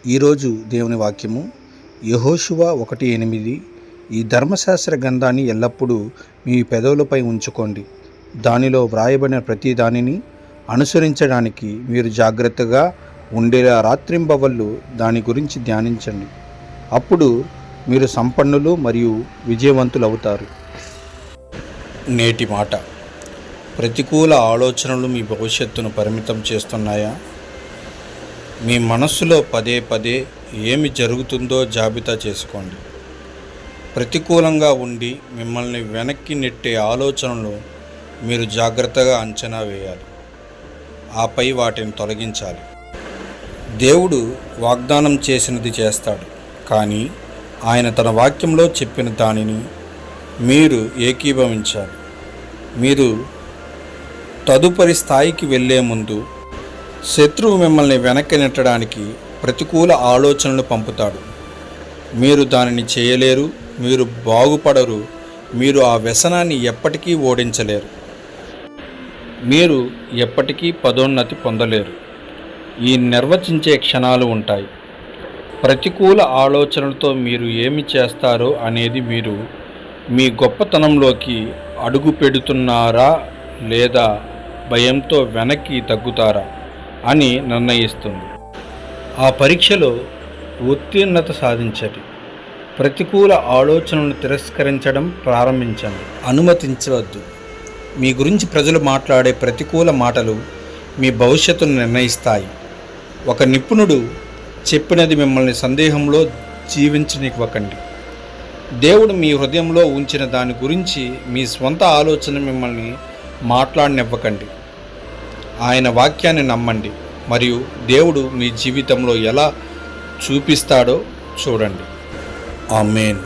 ఈరోజు దేవుని వాక్యము యెహోషువ 1:8. ఈ ధర్మశాస్త్ర గ్రంథాన్ని ఎల్లప్పుడూ మీ పెదవులపై ఉంచుకోండి, దానిలో వ్రాయబడిన ప్రతి దానిని అనుసరించడానికి మీరు జాగ్రత్తగా ఉండేలా రాత్రింబవళ్ళు దాని గురించి ధ్యానించండి. అప్పుడు మీరు సంపన్నులు మరియు విజయవంతులు అవుతారు. నేటి మాట: ప్రతికూల ఆలోచనలు మీ భవిష్యత్తును పరిమితం చేస్తున్నాయా? మీ మనస్సులో పదే పదే ఏమి జరుగుతుందో జాబితా చేసుకోండి. ప్రతికూలంగా ఉండి మిమ్మల్ని వెనక్కి నెట్టే ఆలోచనలు మీరు జాగ్రత్తగా అంచనా వేయాలి, ఆపై వాటిని తొలగించాలి. దేవుడు వాగ్దానం చేసినది చేస్తాడు, కానీ ఆయన తన వాక్యంలో చెప్పిన దానిని మీరు ఏకీభవించాలి. మీరు తదుపరి స్థాయికి వెళ్ళే ముందు శత్రువు మిమ్మల్ని వెనక్కి నెట్టడానికి ప్రతికూల ఆలోచనలు పంపుతాడు. మీరు దానిని చేయలేరు, మీరు బాగుపడరు, మీరు ఆ వ్యసనాన్ని ఎప్పటికీ ఓడించలేరు, మీరు ఎప్పటికీ పదోన్నతి పొందలేరు. ఈ నిర్వచించే క్షణాలు ఉంటాయి. ప్రతికూల ఆలోచనలతో మీరు ఏమి చేస్తారో అనేది మీరు మీ గొప్పతనంలోకి అడుగు పెడుతున్నారా లేదా భయంతో వెనక్కి తగ్గుతారా అని నిర్ణయిస్తుంది. ఆ పరీక్షలో ఉత్తీర్ణత సాధించండి. ప్రతికూల ఆలోచనలను తిరస్కరించడం ప్రారంభించండి. అనుమతించవద్దు. మీ గురించి ప్రజలు మాట్లాడే ప్రతికూల మాటలు మీ భవిష్యత్తును నిర్ణయిస్తాయి. ఒక నిపుణుడు చెప్పినది మిమ్మల్ని సందేహంలో జీవించనివ్వకండి. దేవుడు మీ హృదయంలో ఉంచిన దాని గురించి మీ స్వంత ఆలోచన మిమ్మల్ని మాట్లాడనివ్వకండి. ఆయన వాక్యాన్ని నమ్మండి మరియు దేవుడు మీ జీవితంలో ఎలా చూపిస్తాడో చూడండి. ఆమేన్.